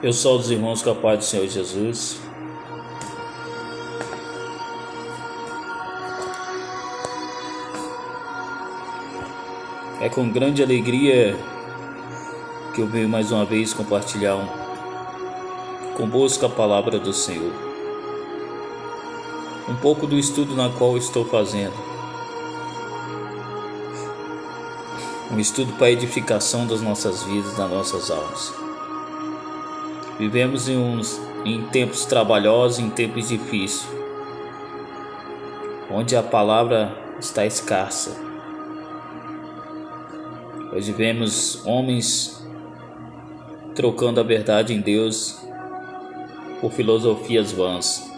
Eu sou os irmãos com a paz do Senhor Jesus. É com grande alegria que eu venho mais uma vez compartilhar convosco a palavra do Senhor. Um pouco do estudo na qual estou fazendo. Um estudo para a edificação das nossas vidas, das nossas almas. Vivemos em tempos trabalhosos, em tempos difíceis, onde a palavra está escassa. Hoje vemos homens trocando a verdade em Deus por filosofias vãs,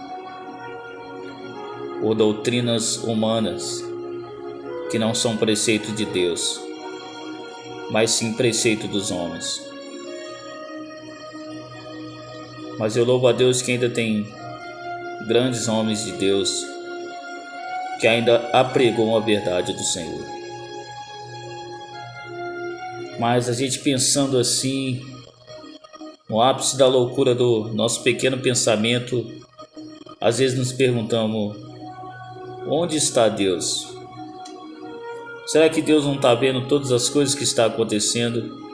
por doutrinas humanas que não são preceito de Deus, mas sim preceito dos homens. Mas eu louvo a Deus que ainda tem grandes homens de Deus que ainda apregam a verdade do Senhor. Mas a gente pensando assim, no ápice da loucura do nosso pequeno pensamento, às vezes nos perguntamos: onde está Deus? Será que Deus não está vendo todas as coisas que estão acontecendo?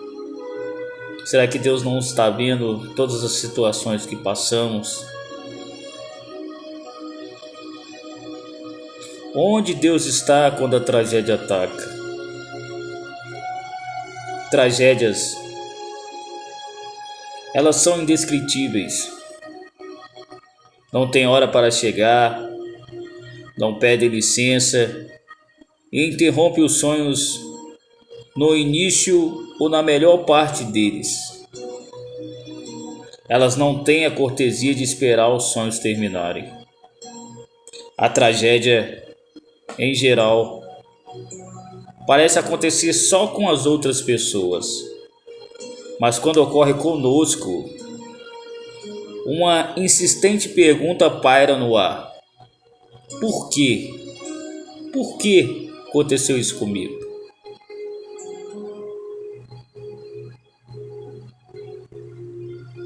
Será que Deus não está vendo todas as situações que passamos? Onde Deus está quando a tragédia ataca? Tragédias, elas são indescritíveis. Não tem hora para chegar, não pede licença e interrompe os sonhos no início ou na melhor parte deles. Elas não têm a cortesia de esperar os sonhos terminarem. A tragédia, em geral, parece acontecer só com as outras pessoas, mas quando ocorre conosco, uma insistente pergunta paira no ar: por quê? Por que aconteceu isso comigo?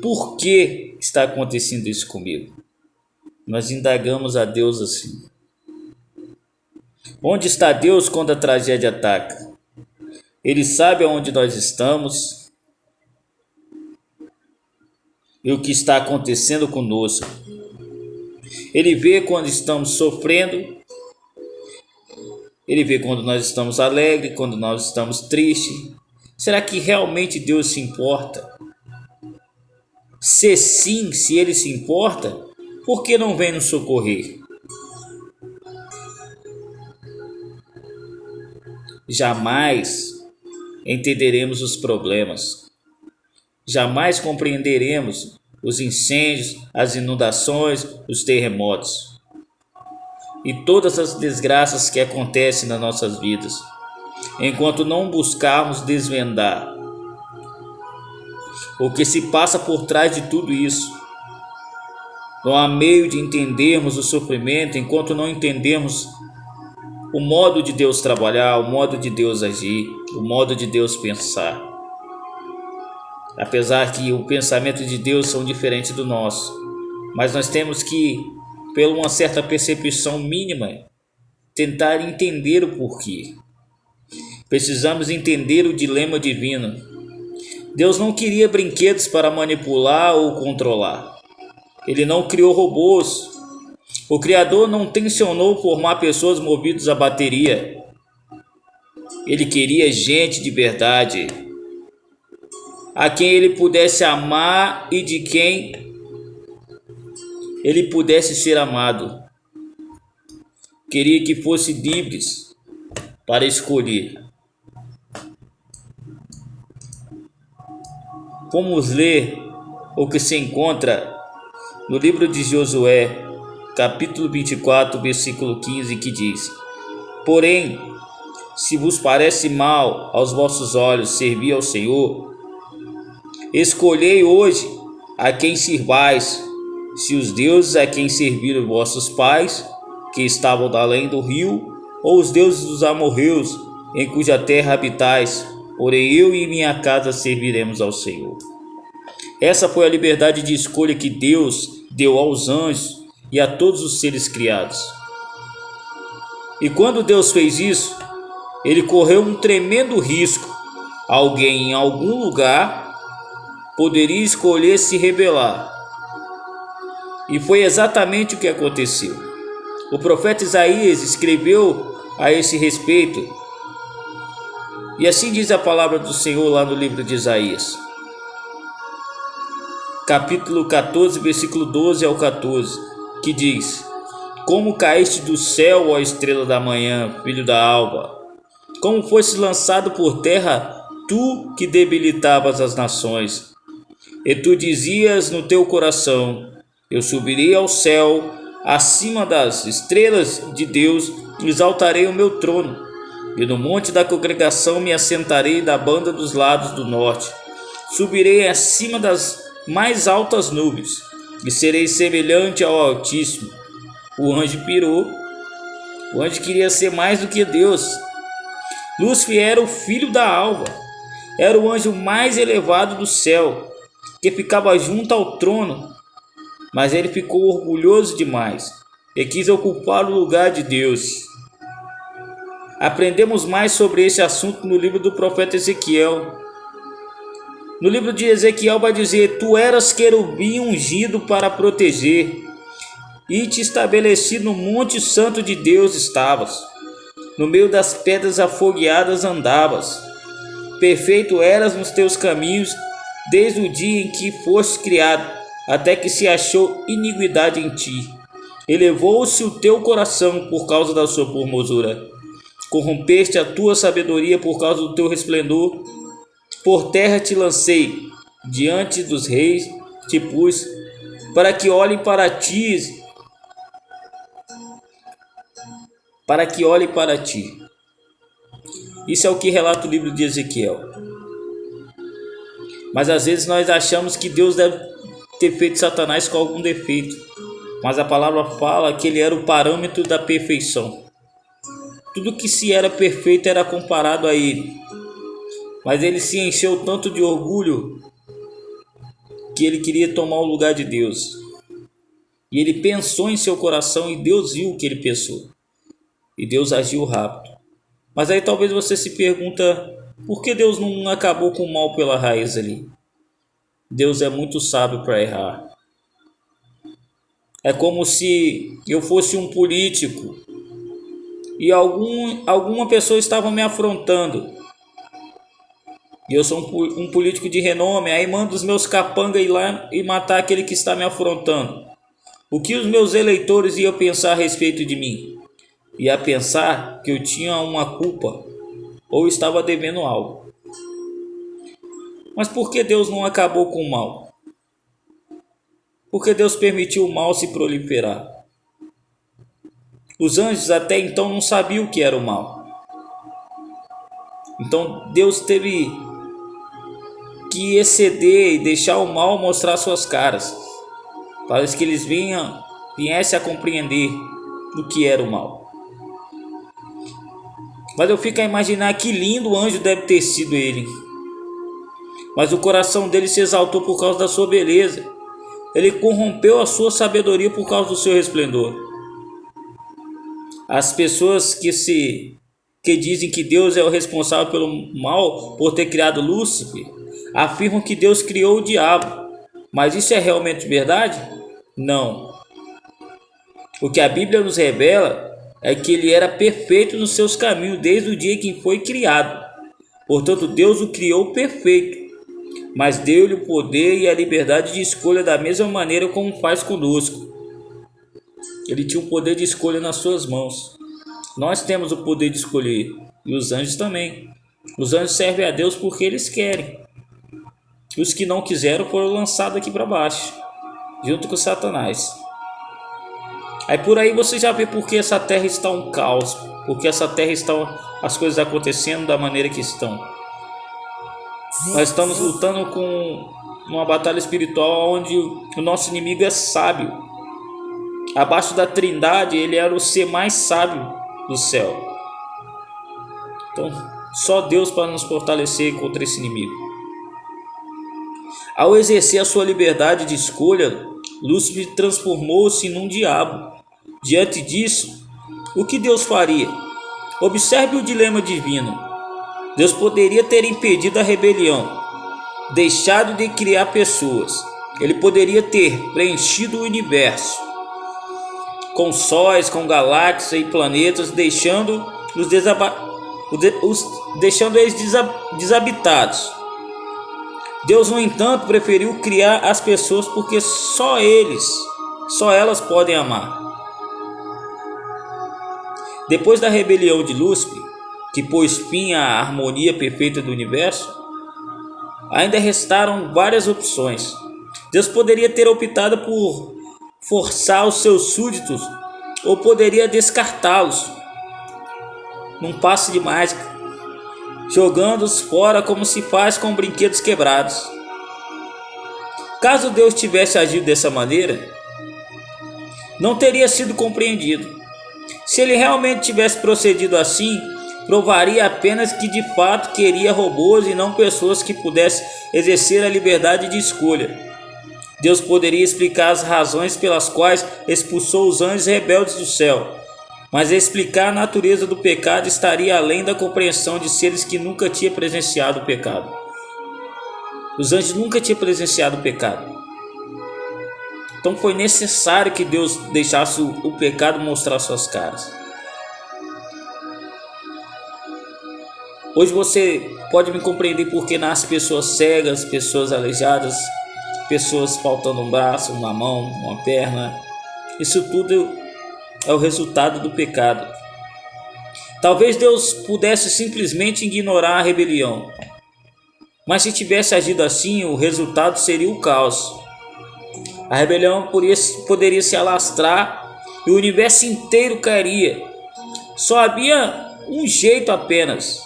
Por que está acontecendo isso comigo? Nós indagamos a Deus assim. Onde está Deus quando a tragédia ataca? Ele sabe aonde nós estamos e o que está acontecendo conosco. Ele vê quando estamos sofrendo, ele vê quando nós estamos alegres, quando nós estamos tristes. Será que realmente Deus se importa? Se sim, se ele se importa, por que não vem nos socorrer? Jamais entenderemos os problemas, jamais compreenderemos os incêndios, as inundações, os terremotos e todas as desgraças que acontecem nas nossas vidas, enquanto não buscarmos desvendar o que se passa por trás de tudo isso. Não há meio de entendermos o sofrimento enquanto não entendemos o modo de Deus trabalhar, o modo de Deus agir, o modo de Deus pensar. Apesar que o pensamento de Deus são diferentes do nosso, mas nós temos que, por uma certa percepção mínima, tentar entender o porquê. Precisamos entender o dilema divino. Deus não queria brinquedos para manipular ou controlar. Ele não criou robôs. O Criador não tensionou formar pessoas movidas a bateria. Ele queria gente de verdade, a quem ele pudesse amar e de quem ele pudesse ser amado. Queria que fossem livres para escolher. Vamos ler o que se encontra no livro de Josué, capítulo 24, versículo 15, que diz: porém, se vos parece mal aos vossos olhos servir ao Senhor, escolhei hoje a quem sirvais, se os deuses a quem serviram vossos pais, que estavam além do rio, ou os deuses dos amorreus, em cuja terra habitais, porém eu e minha casa serviremos ao Senhor. Essa foi a liberdade de escolha que Deus deu aos anjos e a todos os seres criados. E quando Deus fez isso, ele correu um tremendo risco. Alguém em algum lugar poderia escolher se rebelar. E foi exatamente o que aconteceu. O profeta Isaías escreveu a esse respeito. E assim diz a palavra do Senhor lá no livro de Isaías, capítulo 14, versículo 12 ao 14, que diz: Como caíste do céu, ó estrela da manhã, filho da alva, como foste lançado por terra, tu que debilitavas as nações. E tu dizias no teu coração: Eu subirei ao céu, acima das estrelas de Deus, exaltarei o meu trono, e no monte da congregação me assentarei da banda dos lados do norte. Subirei acima das mais altas nuvens, e serei semelhante ao Altíssimo. O anjo pirou. O anjo queria ser mais do que Deus. Lúcifer era o filho da alva, era o anjo mais elevado do céu, que ficava junto ao trono, mas ele ficou orgulhoso demais e quis ocupar o lugar de Deus. Aprendemos mais sobre esse assunto no livro do profeta Ezequiel. No livro de Ezequiel vai dizer: Tu eras querubim ungido para proteger, e te estabeleci no monte santo de Deus estavas. No meio das pedras afogueadas andavas. Perfeito eras nos teus caminhos, desde o dia em que foste criado, até que se achou iniquidade em ti. Elevou-se o teu coração por causa da sua formosura. Corrompeste a tua sabedoria por causa do teu resplendor. Por terra te lancei, diante dos reis te pus, para que olhem para ti, Isso é o que relata o livro de Ezequiel. Mas às vezes nós achamos que Deus deve ter feito Satanás com algum defeito. Mas a palavra fala que ele era o parâmetro da perfeição. Tudo que se era perfeito era comparado a ele. Mas ele se encheu tanto de orgulho que ele queria tomar o lugar de Deus. E ele pensou em seu coração e Deus viu o que ele pensou. E Deus agiu rápido. Mas aí talvez você se pergunta: por que Deus não acabou com o mal pela raiz ali? Deus é muito sábio para errar. É como se eu fosse um político e alguma pessoa estava me afrontando. E eu sou um político de renome, aí mando os meus capangas ir lá e matar aquele que está me afrontando. O que os meus eleitores iam pensar a respeito de mim? Ia pensar que eu tinha uma culpa ou estava devendo algo. Mas por que Deus não acabou com o mal? Por que Deus permitiu o mal se proliferar? Os anjos até então não sabiam o que era o mal. Então Deus teve que exceder e deixar o mal mostrar suas caras, para que eles viessem a compreender o que era o mal. Mas eu fico a imaginar que lindo anjo deve ter sido ele. Mas o coração dele se exaltou por causa da sua beleza. Ele corrompeu a sua sabedoria por causa do seu resplendor. As pessoas que dizem que Deus é o responsável pelo mal por ter criado Lúcifer, afirmam que Deus criou o diabo. Mas isso é realmente verdade? Não. O que a Bíblia nos revela é que ele era perfeito nos seus caminhos desde o dia em que foi criado. Portanto, Deus o criou perfeito, mas deu-lhe o poder e a liberdade de escolha da mesma maneira como faz conosco. Ele tinha o poder de escolha nas suas mãos. Nós temos o poder de escolher, e os anjos também. Os anjos servem a Deus porque eles querem. Os que não quiseram foram lançados aqui para baixo, junto com Satanás. Aí por aí você já vê porque essa terra está um caos, porque essa terra está as coisas acontecendo da maneira que estão. Nós estamos lutando com uma batalha espiritual onde o nosso inimigo é sábio. Abaixo da Trindade, ele era o ser mais sábio do céu. Então, só Deus para nos fortalecer contra esse inimigo. Ao exercer a sua liberdade de escolha, Lúcifer transformou-se num diabo. Diante disso, o que Deus faria? Observe o dilema divino. Deus poderia ter impedido a rebelião, deixado de criar pessoas. Ele poderia ter preenchido o universo com sóis, com galáxias e planetas, deixando-os desabitados. Deus, no entanto, preferiu criar as pessoas porque só elas podem amar. Depois da rebelião de Lúcifer, que pôs fim à harmonia perfeita do universo, ainda restaram várias opções. Deus poderia ter optado por forçar os seus súditos ou poderia descartá-los num passe de mágica, jogando-os fora como se faz com brinquedos quebrados. Caso Deus tivesse agido dessa maneira, não teria sido compreendido. Se ele realmente tivesse procedido assim, provaria apenas que de fato queria robôs e não pessoas que pudessem exercer a liberdade de escolha. Deus poderia explicar as razões pelas quais expulsou os anjos rebeldes do céu, mas explicar a natureza do pecado estaria além da compreensão de seres que nunca tinham presenciado o pecado. Os anjos nunca tinham presenciado o pecado. Então foi necessário que Deus deixasse o pecado mostrar suas caras. Hoje você pode me compreender porque nascem pessoas cegas, pessoas aleijadas, pessoas faltando um braço, uma mão, uma perna. Isso tudo é o resultado do pecado. Talvez Deus pudesse simplesmente ignorar a rebelião, mas se tivesse agido assim, o resultado seria o caos. A rebelião poderia se alastrar e o universo inteiro cairia. Só havia um jeito apenas.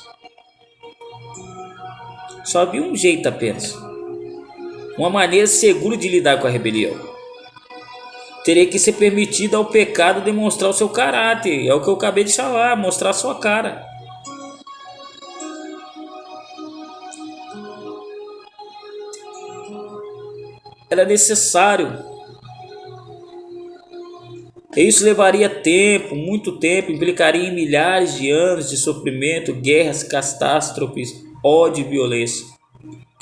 Uma maneira segura de lidar com a rebelião. Teria que ser permitido ao pecado demonstrar o seu caráter. É o que eu acabei de falar, mostrar a sua cara. Era necessário. E isso levaria tempo, muito tempo, implicaria em milhares de anos de sofrimento, guerras, catástrofes, ódio e violência.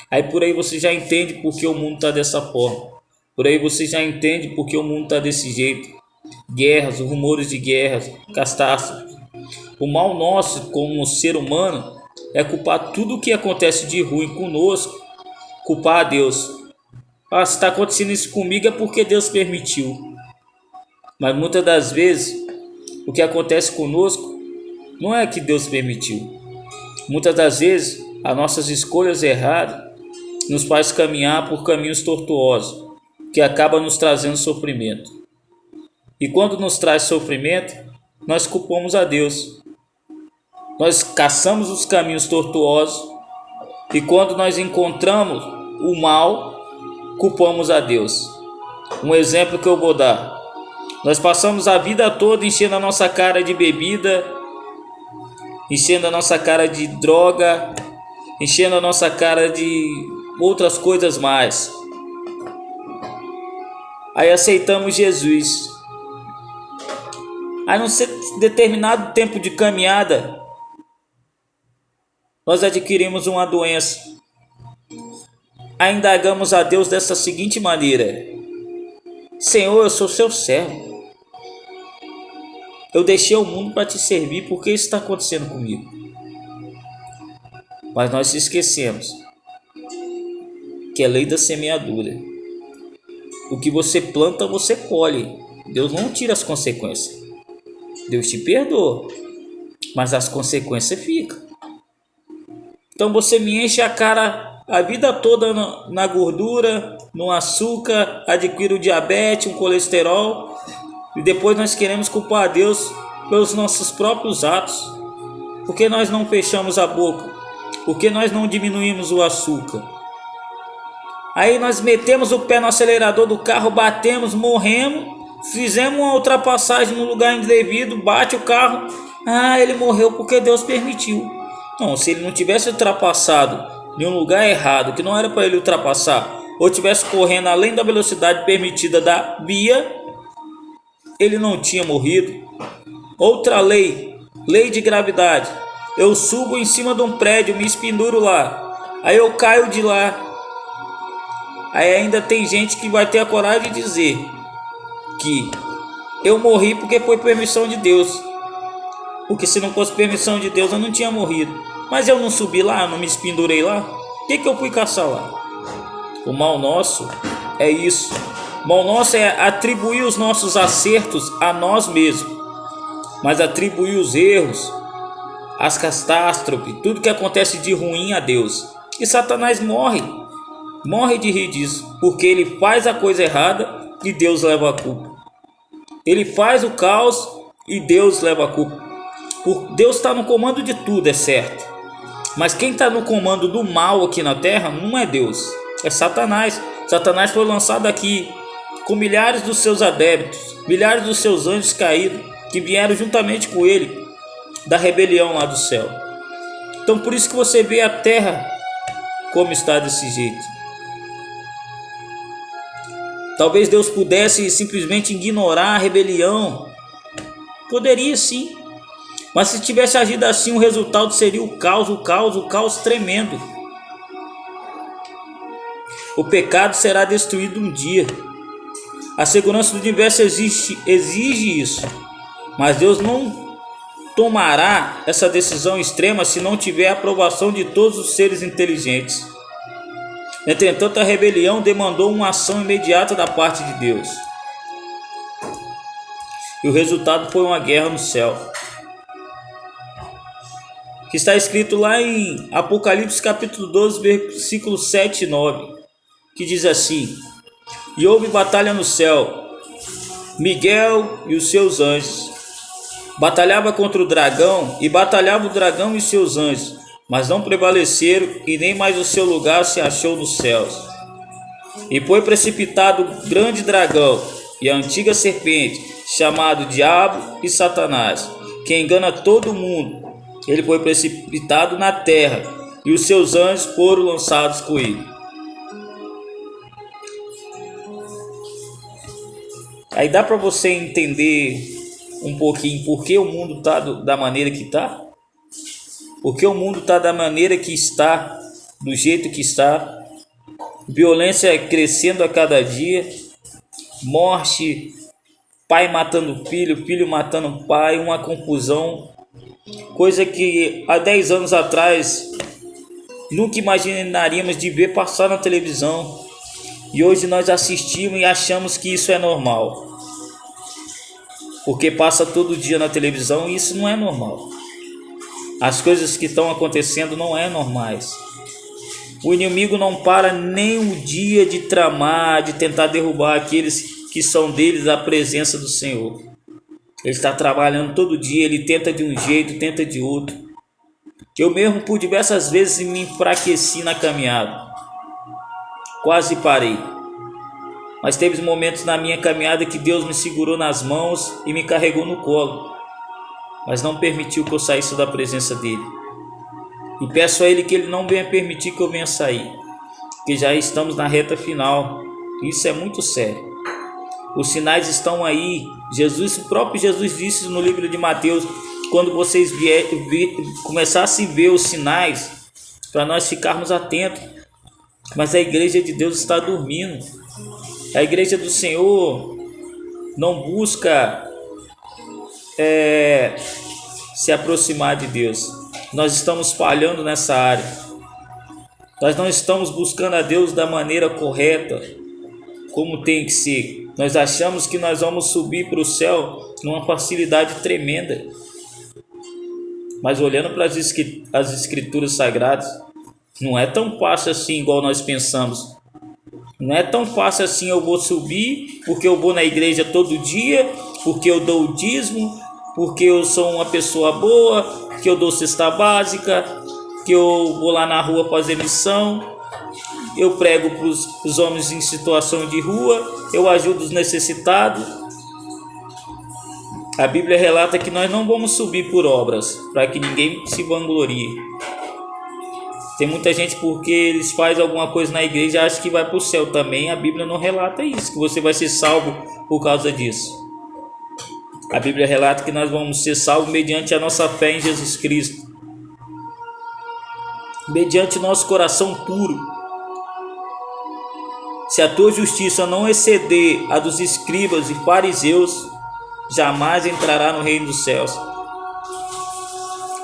Aí por aí você já entende por que o mundo está dessa forma. Por aí você já entende por que o mundo está desse jeito. Guerras, rumores de guerras, catástrofes. O mal nosso como ser humano é culpar tudo o que acontece de ruim conosco, culpar a Deus. Se está acontecendo isso comigo é porque Deus permitiu. Mas muitas das vezes o que acontece conosco não é que Deus permitiu. Muitas das vezes as nossas escolhas erradas nos faz caminhar por caminhos tortuosos, que acaba nos trazendo sofrimento. E quando nos traz sofrimento, nós culpamos a Deus. Nós caçamos os caminhos tortuosos e quando nós encontramos o mal, culpamos a Deus. Um exemplo que eu vou dar. Nós passamos a vida toda enchendo a nossa cara de bebida, enchendo a nossa cara de droga, enchendo a nossa cara de outras coisas mais. Aí aceitamos Jesus. Aí num determinado tempo de caminhada, nós adquirimos uma doença. Aí indagamos a Deus dessa seguinte maneira: Senhor, eu sou seu servo. Eu deixei o mundo para te servir, por que isso está acontecendo comigo? Mas nós esquecemos que é lei da semeadura. O que você planta, você colhe. Deus não tira as consequências. Deus te perdoa, mas as consequências ficam. Então você me enche a cara a vida toda na gordura, no açúcar, adquire o diabetes, um colesterol, e depois nós queremos culpar a Deus pelos nossos próprios atos. Por que nós não fechamos a boca? Por que nós não diminuímos o açúcar? Aí nós metemos o pé no acelerador do carro, batemos, morremos, fizemos uma ultrapassagem no lugar indevido, bate o carro, ele morreu porque Deus permitiu. Não, se ele não tivesse ultrapassado em um lugar errado, que não era para ele ultrapassar, ou estivesse correndo além da velocidade permitida da via, ele não tinha morrido. Outra lei, lei de gravidade. Eu subo em cima de um prédio, me espenduro lá, aí eu caio de lá. Aí ainda tem gente que vai ter a coragem de dizer que eu morri porque foi permissão de Deus, porque se não fosse permissão de Deus eu não tinha morrido. Mas eu não subi lá, eu não me espendurei lá, o que eu fui caçar lá? O mal nosso é isso. O mal nosso é atribuir os nossos acertos a nós mesmos, mas atribuir os erros, as catástrofes, tudo que acontece de ruim a Deus. E Satanás morre de rir disso, porque ele faz a coisa errada e Deus leva a culpa. Ele faz o caos e Deus leva a culpa. Deus está no comando de tudo, é certo, mas quem está no comando do mal aqui na terra não é Deus, é Satanás. Satanás foi lançado aqui com milhares dos seus adeptos, milhares dos seus anjos caídos, que vieram juntamente com ele da rebelião lá do céu. Então por isso que você vê a terra como está desse jeito. Talvez Deus pudesse simplesmente ignorar a rebelião, poderia sim, mas se tivesse agido assim, o resultado seria o caos tremendo. O pecado será destruído um dia. A segurança do universo exige isso, mas Deus não tomará essa decisão extrema se não tiver a aprovação de todos os seres inteligentes. Entretanto, a rebelião demandou uma ação imediata da parte de Deus, e o resultado foi uma guerra no céu, que está escrito lá em Apocalipse capítulo 12, versículos 7 e 9, que diz assim: e houve batalha no céu, Miguel e os seus anjos batalhava contra o dragão, e batalhava o dragão e seus anjos, mas não prevaleceram, e nem mais o seu lugar se achou nos céus. E foi precipitado o grande dragão e a antiga serpente, chamado Diabo e Satanás, que engana todo mundo. Ele foi precipitado na terra, e os seus anjos foram lançados com ele. Aí dá para você entender um pouquinho por que o mundo está da maneira que está? Porque o mundo está da maneira que está, do jeito que está, violência crescendo a cada dia, morte, pai matando filho, filho matando pai, uma confusão, coisa que há 10 anos atrás nunca imaginaríamos de ver passar na televisão, e hoje nós assistimos e achamos que isso é normal, porque passa todo dia na televisão e isso não é normal. As coisas que estão acontecendo não é normais. O inimigo não para nem um dia de tramar, de tentar derrubar aqueles que são deles a presença do Senhor. Ele está trabalhando todo dia, ele tenta de um jeito, tenta de outro. Eu mesmo por diversas vezes me enfraqueci na caminhada, quase parei, mas teve momentos na minha caminhada que Deus me segurou nas mãos e me carregou no colo, mas não permitiu que eu saísse da presença dele. E peço a ele que ele não venha permitir que eu venha sair, porque já estamos na reta final. Isso é muito sério. Os sinais estão aí. O próprio Jesus disse no livro de Mateus: quando vocês começassem a ver os sinais, para nós ficarmos atentos. Mas a igreja de Deus está dormindo. A igreja do Senhor não busca se aproximar de Deus. Nós estamos falhando nessa área. Nós não estamos buscando a Deus da maneira correta, como tem que ser. Nós achamos que nós vamos subir para o céu numa facilidade tremenda, mas olhando para as escrituras sagradas, não é tão fácil assim igual nós pensamos. Não é tão fácil assim: eu vou subir porque eu vou na igreja todo dia, porque eu dou o dízimo, porque eu sou uma pessoa boa, que eu dou cesta básica, que eu vou lá na rua fazer missão, eu prego para os homens em situação de rua, eu ajudo os necessitados. A Bíblia relata que nós não vamos subir por obras, para que ninguém se vanglorie. Tem muita gente, porque eles fazem alguma coisa na igreja, acha que vai para o céu também. A Bíblia não relata isso, que você vai ser salvo por causa disso. A Bíblia relata que nós vamos ser salvos mediante a nossa fé em Jesus Cristo, mediante nosso coração puro. Se a tua justiça não exceder a dos escribas e fariseus, jamais entrará no reino dos céus.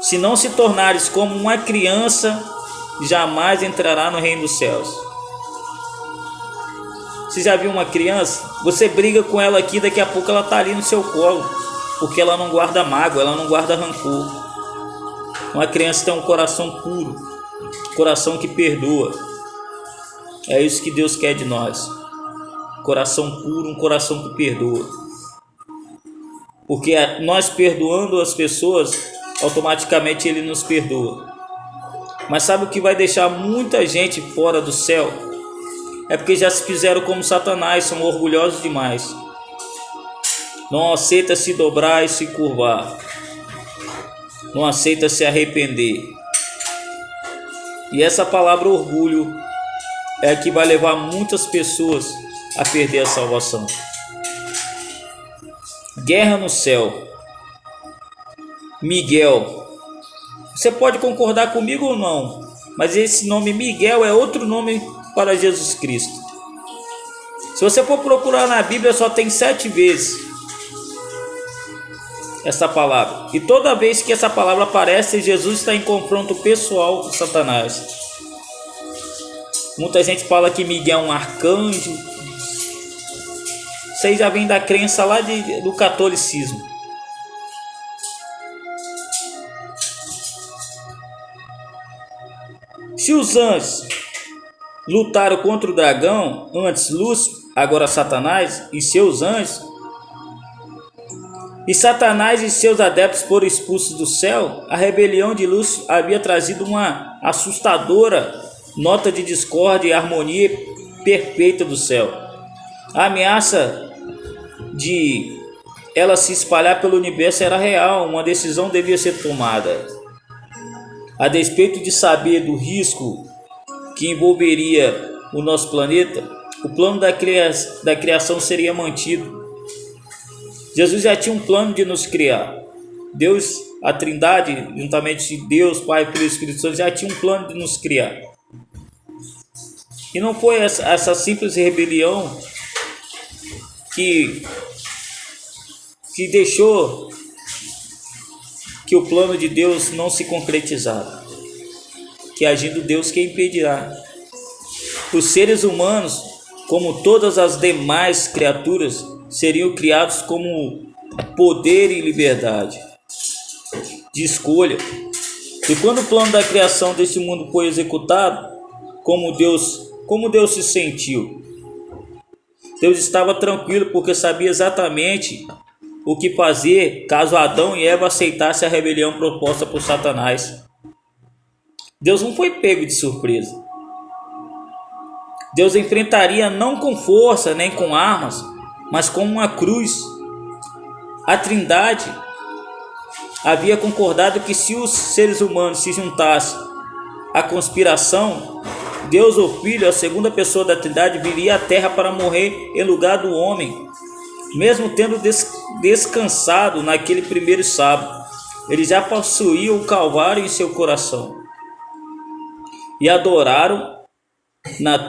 Se não se tornares como uma criança, jamais entrará no reino dos céus. Você já viu uma criança? Você briga com ela aqui, daqui a pouco ela está ali no seu colo, porque ela não guarda mágoa, ela não guarda rancor. Uma criança tem um coração puro, coração que perdoa. É isso que Deus quer de nós. Coração puro, um coração que perdoa. Porque nós perdoando as pessoas, automaticamente Ele nos perdoa. Mas sabe o que vai deixar muita gente fora do céu? É porque já se fizeram como Satanás, são orgulhosos demais. Não aceita se dobrar e se curvar. Não aceita se arrepender. E essa palavra orgulho é a que vai levar muitas pessoas a perder a salvação. Guerra no céu. Miguel. Você pode concordar comigo ou não, mas esse nome Miguel é outro nome para Jesus Cristo. Se você for procurar na Bíblia, só tem 7 vezes essa palavra. E toda vez que essa palavra aparece, Jesus está em confronto pessoal com Satanás. Muita gente fala que Miguel é um arcanjo. Isso aí já vem da crença lá do catolicismo. Se os anjos lutaram contra o dragão, antes Lúcifer, agora Satanás e seus anjos, e Satanás e seus adeptos foram expulsos do céu, a rebelião de Lúcifer havia trazido uma assustadora nota de discórdia e harmonia perfeita do céu. A ameaça de ela se espalhar pelo universo era real, uma decisão devia ser tomada. A despeito de saber do risco que envolveria o nosso planeta, o plano da criação seria mantido. Jesus já tinha um plano de nos criar. Deus, a Trindade, juntamente de Deus, Pai, Filho e Espírito Santo, já tinha um plano de nos criar. E não foi essa simples rebelião que deixou que o plano de Deus não se concretizar, que agindo Deus que impedirá. Os seres humanos, como todas as demais criaturas, seriam criados como poder e liberdade de escolha. E quando o plano da criação desse mundo foi executado, como Deus se sentiu? Deus estava tranquilo, porque sabia exatamente o que fazer caso Adão e Eva aceitassem a rebelião proposta por Satanás. Deus não foi pego de surpresa. Deus enfrentaria não com força nem com armas, mas com uma cruz. A Trindade havia concordado que se os seres humanos se juntassem à conspiração, Deus, o Filho, a segunda pessoa da Trindade, viria à terra para morrer em lugar do homem. Mesmo tendo descansado naquele primeiro sábado, ele já possuía o Calvário em seu coração. E adoraram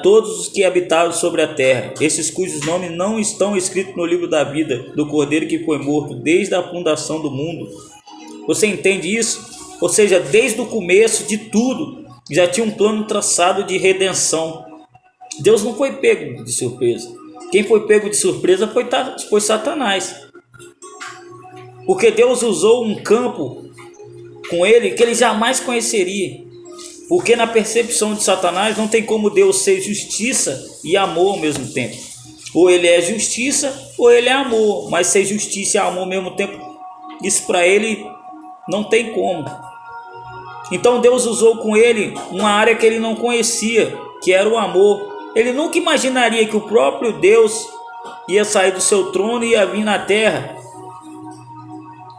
todos os que habitavam sobre a terra, esses cujos nomes não estão escritos no livro da vida do Cordeiro que foi morto desde a fundação do mundo. Você entende isso? Ou seja, desde o começo de tudo, já tinha um plano traçado de redenção. Deus não foi pego de surpresa. Quem foi pego de surpresa foi Satanás. Porque Deus usou um campo com ele que ele jamais conheceria. Porque na percepção de Satanás não tem como Deus ser justiça e amor ao mesmo tempo. Ou ele é justiça ou ele é amor. Mas ser justiça e amor ao mesmo tempo, isso para ele não tem como. Então Deus usou com ele uma área que ele não conhecia, que era o amor. Ele nunca imaginaria que o próprio Deus ia sair do seu trono e ia vir na terra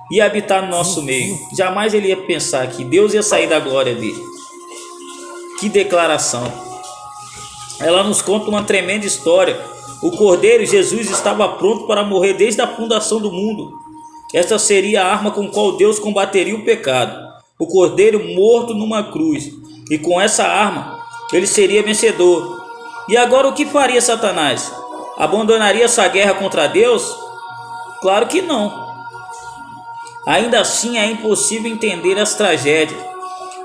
e habitar no nosso meio. Jamais ele ia pensar que Deus ia sair da glória dele. Que declaração! Ela nos conta uma tremenda história. O Cordeiro Jesus estava pronto para morrer desde a fundação do mundo. Esta seria a arma com a qual Deus combateria o pecado. O Cordeiro morto numa cruz. E com essa arma, ele seria vencedor. E agora o que faria Satanás? Abandonaria essa guerra contra Deus? Claro que não. Ainda assim é impossível entender as tragédias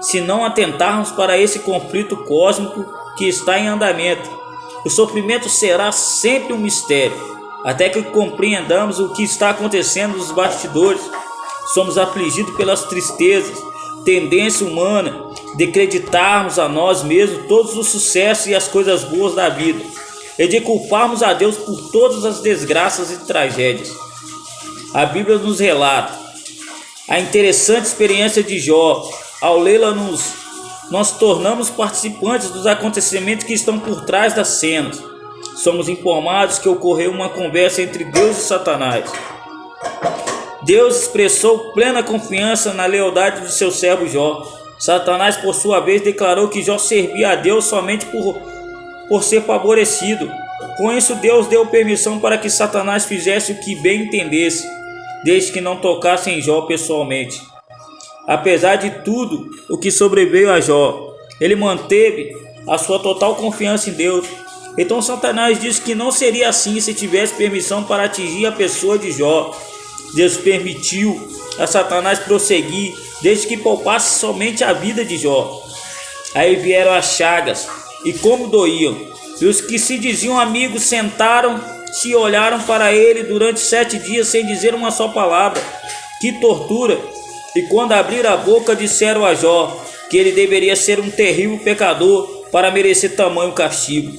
se não atentarmos para esse conflito cósmico que está em andamento. O sofrimento será sempre um mistério, até que compreendamos o que está acontecendo nos bastidores. Somos afligidos pelas tristezas, tendência humana de acreditarmos a nós mesmos todos os sucessos e as coisas boas da vida, e de culparmos a Deus por todas as desgraças e tragédias. A Bíblia nos relata a interessante experiência de Jó. Ao lê-la, nós tornamos participantes dos acontecimentos que estão por trás das cenas. Somos informados que ocorreu uma conversa entre Deus e Satanás. Deus expressou plena confiança na lealdade de seu servo Jó. Satanás, por sua vez, declarou que Jó servia a Deus somente por ser favorecido. Com isso, Deus deu permissão para que Satanás fizesse o que bem entendesse, desde que não tocasse em Jó pessoalmente. Apesar de tudo o que sobreveio a Jó, ele manteve a sua total confiança em Deus. Então Satanás disse que não seria assim se tivesse permissão para atingir a pessoa de Jó. Deus permitiu a Satanás prosseguir, desde que poupasse somente a vida de Jó. Aí vieram as chagas, e como doíam. E os que se diziam amigos sentaram-se e olharam para ele durante 7 dias sem dizer uma só palavra. Que tortura! E quando abriram a boca, disseram a Jó que ele deveria ser um terrível pecador para merecer tamanho castigo.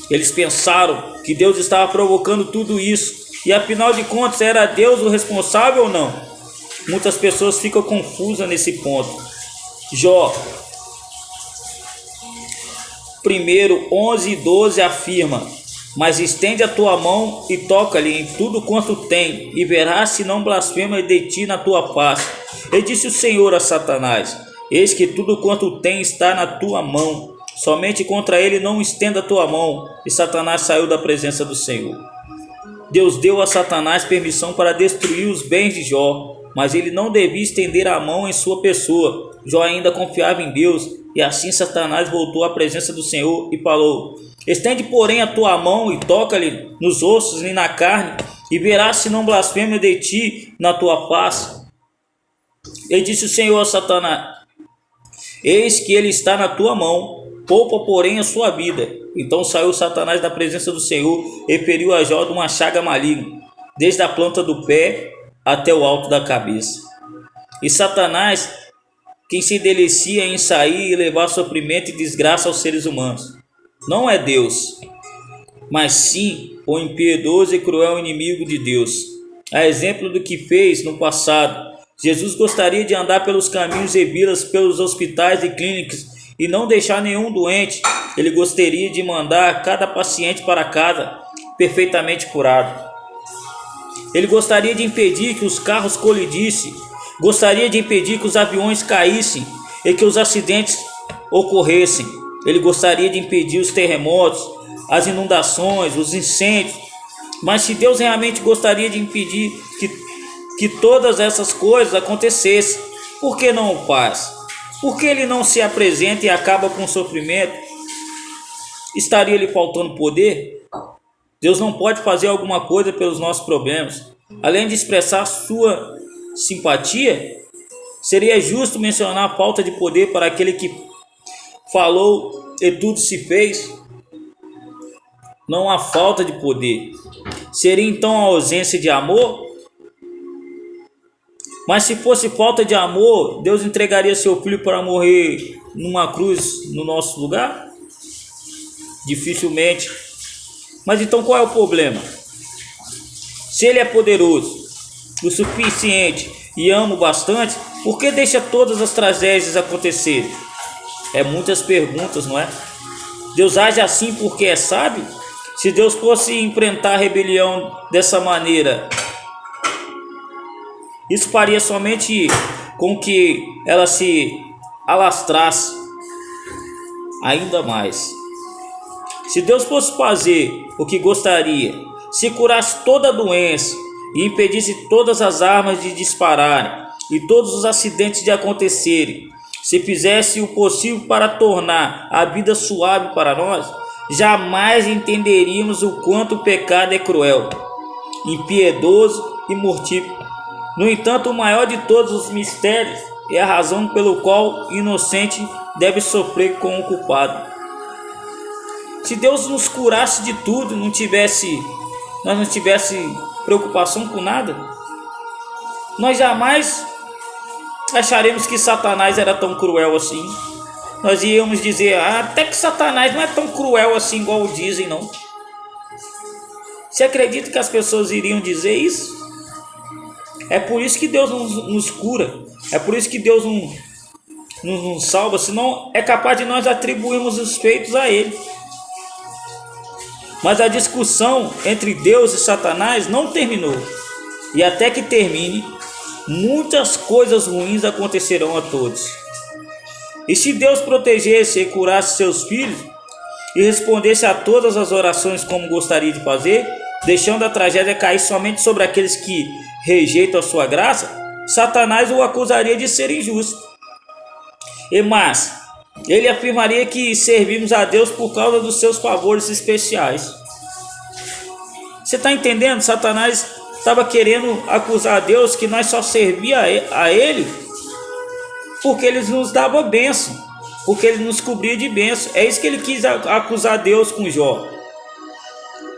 Eles pensaram que Deus estava provocando tudo isso, e afinal de contas, era Deus o responsável ou não? Muitas pessoas ficam confusas nesse ponto. Jó 1:11-12 afirma: mas estende a tua mão e toca-lhe em tudo quanto tem, e verás se não blasfema de ti na tua face. E disse o Senhor a Satanás: eis que tudo quanto tem está na tua mão, somente contra ele não estenda a tua mão. E Satanás saiu da presença do Senhor. Deus deu a Satanás permissão para destruir os bens de Jó, mas ele não devia estender a mão em sua pessoa. Jó ainda confiava em Deus, e assim Satanás voltou à presença do Senhor e falou: estende, porém, a tua mão e toca-lhe nos ossos e na carne, e verás se não blasfema de ti na tua face. E disse o Senhor a Satanás: eis que ele está na tua mão, poupa, porém, a sua vida. Então saiu Satanás da presença do Senhor e feriu a Jó de uma chaga maligna, desde a planta do pé até o alto da cabeça. E Satanás, quem se delicia em sair e levar sofrimento e desgraça aos seres humanos, não é Deus, mas sim o impiedoso e cruel inimigo de Deus. A exemplo do que fez no passado, Jesus gostaria de andar pelos caminhos e vilas, pelos hospitais e clínicas, e não deixar nenhum doente. Ele gostaria de mandar cada paciente para casa perfeitamente curado. Ele gostaria de impedir que os carros colidissem, gostaria de impedir que os aviões caíssem e que os acidentes ocorressem. Ele gostaria de impedir os terremotos, as inundações, os incêndios. Mas se Deus realmente gostaria de impedir que todas essas coisas acontecessem, por que não o faz? Por que ele não se apresenta e acaba com o sofrimento? Estaria lhe faltando poder? Deus não pode fazer alguma coisa pelos nossos problemas, além de expressar sua simpatia? Seria justo mencionar a falta de poder para aquele que falou e tudo se fez? Não há falta de poder. Seria então a ausência de amor? Mas se fosse falta de amor, Deus entregaria seu filho para morrer numa cruz no nosso lugar? Dificilmente. Mas então qual é o problema? Se ele é poderoso o suficiente e ama bastante, por que deixa todas as tragédias acontecerem? É muitas perguntas, não é? Deus age assim porque é sábio? Se Deus fosse enfrentar a rebelião dessa maneira, isso faria somente com que ela se alastrasse. ainda mais. Se Deus fosse fazer o que gostaria, se curasse toda a doença e impedisse todas as armas de dispararem e todos os acidentes de acontecerem, se fizesse o possível para tornar a vida suave para nós, jamais entenderíamos o quanto o pecado é cruel, impiedoso e mortífero. No entanto, o maior de todos os mistérios é a razão pelo qual o inocente deve sofrer com o culpado. Se Deus nos curasse de tudo, nós não tivesse preocupação com nada, nós jamais acharemos que Satanás era tão cruel assim. Nós íamos dizer, até que Satanás não é tão cruel assim igual dizem, não. Você acredita que as pessoas iriam dizer isso? É por isso que Deus nos cura, é por isso que Deus nos salva, senão é capaz de nós atribuirmos os feitos a Ele. Mas a discussão entre Deus e Satanás não terminou, e até que termine, muitas coisas ruins acontecerão a todos. E se Deus protegesse e curasse seus filhos e respondesse a todas as orações como gostaria de fazer, deixando a tragédia cair somente sobre aqueles que rejeitam a sua graça, Satanás o acusaria de ser injusto. Mas ele afirmaria que servimos a Deus por causa dos seus favores especiais. Você está entendendo? Satanás estava querendo acusar a Deus que nós só servia a Ele porque Ele nos dava bênção, porque Ele nos cobria de bênção. É isso que ele quis acusar Deus com Jó.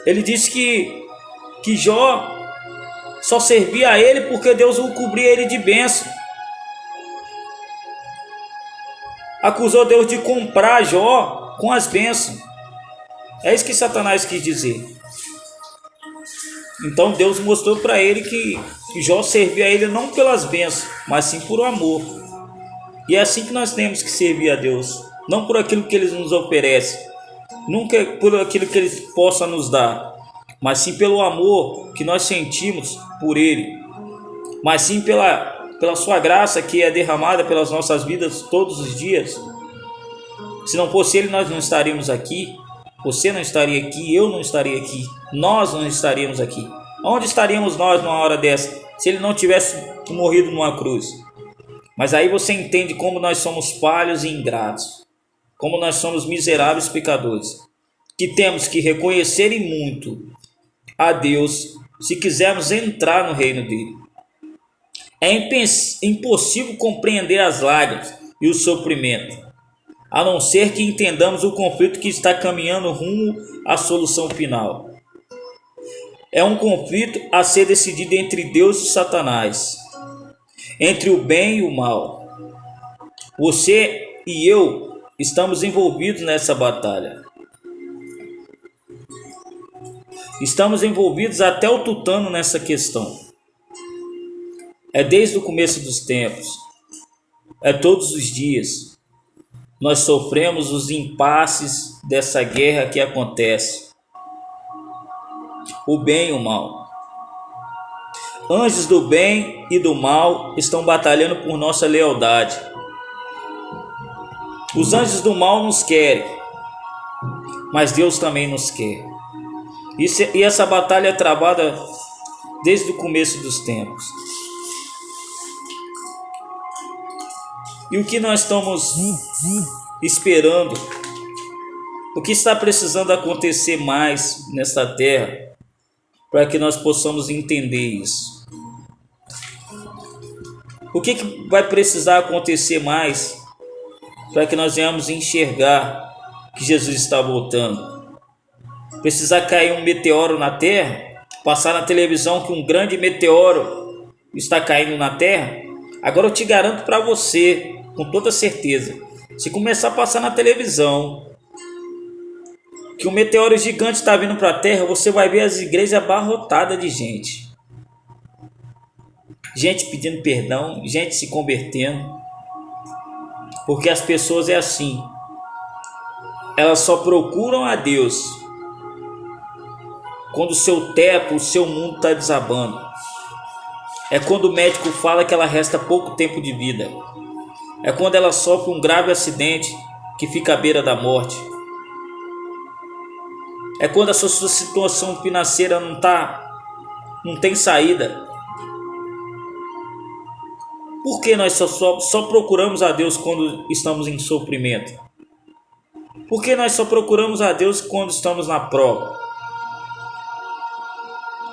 Ele disse que Jó só servia a Ele porque Deus o cobria ele de bênção. Acusou Deus de comprar Jó com as bênçãos. É isso que Satanás quis dizer. Então Deus mostrou para ele que Jó servia a ele não pelas bênçãos, mas sim por amor. E é assim que nós temos que servir a Deus, não por aquilo que Ele nos oferece, nunca por aquilo que Ele possa nos dar, mas sim pelo amor que nós sentimos por Ele, mas sim pela sua graça que é derramada pelas nossas vidas todos os dias. Se não fosse Ele, nós não estaríamos aqui, você não estaria aqui, eu não estaria aqui, nós não estaríamos aqui. Onde estaríamos nós numa hora dessa, se Ele não tivesse morrido numa cruz? Mas aí você entende como nós somos falhos e ingratos, como nós somos miseráveis pecadores, que temos que reconhecer e muito a Deus se quisermos entrar no reino dele. É impossível compreender as lágrimas e o sofrimento, a não ser que entendamos o conflito que está caminhando rumo à solução final. É um conflito a ser decidido entre Deus e Satanás, entre o bem e o mal. Você e eu estamos envolvidos nessa batalha. Estamos envolvidos até o tutano nessa questão. É desde o começo dos tempos. É todos os dias. Nós sofremos os impasses dessa guerra que acontece. O bem e o mal. Anjos do bem e do mal estão batalhando por nossa lealdade. Os anjos do mal nos querem, mas Deus também nos quer. E essa batalha é travada desde o começo dos tempos. E o que nós estamos esperando? O que está precisando acontecer mais nesta terra para que nós possamos entender isso? O que vai precisar acontecer mais para que nós venhamos enxergar que Jesus está voltando? Precisar cair um meteoro na Terra? Passar na televisão que um grande meteoro está caindo na Terra? Agora eu te garanto para você, com toda certeza, se começar a passar na televisão que um meteoro gigante está vindo para a Terra, você vai ver as igrejas abarrotadas de gente. Gente pedindo perdão, gente se convertendo. Porque as pessoas é assim. Elas só procuram a Deus quando o seu teto, o seu mundo está desabando. É quando o médico fala que ela resta pouco tempo de vida. É quando ela sofre um grave acidente que fica à beira da morte. É quando a sua situação financeira não tem saída. Por que nós só procuramos a Deus quando estamos em sofrimento? Por que nós só procuramos a Deus quando estamos na prova?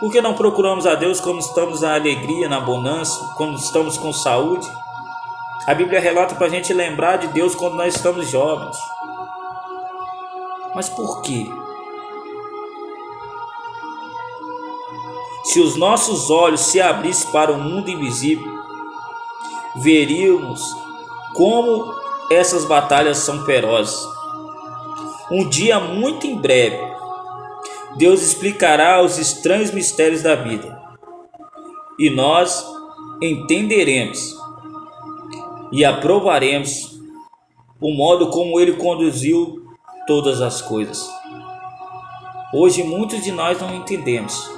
Por que não procuramos a Deus quando estamos na alegria, na bonança, quando estamos com saúde? A Bíblia relata para a gente lembrar de Deus quando nós estamos jovens. Mas por quê? Se os nossos olhos se abrissem para o mundo invisível, veríamos como essas batalhas são ferozes. Um dia muito em breve, Deus explicará os estranhos mistérios da vida e nós entenderemos e aprovaremos o modo como Ele conduziu todas as coisas. Hoje muitos de nós não entendemos,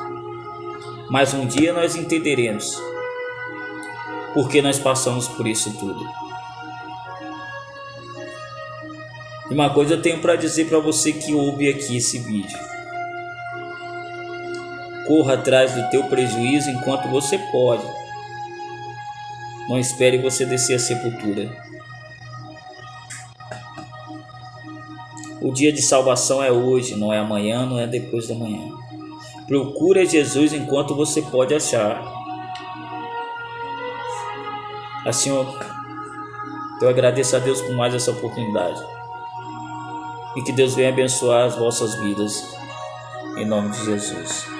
mas um dia nós entenderemos porque nós passamos por isso tudo. E uma coisa eu tenho para dizer para você que ouve aqui esse vídeo: corra atrás do teu prejuízo enquanto você pode. Não espere você descer a sepultura. O dia de salvação é hoje, não é amanhã, não é depois da manhã. Procure Jesus enquanto você pode achar. Assim, eu agradeço a Deus por mais essa oportunidade. E que Deus venha abençoar as vossas vidas. Em nome de Jesus.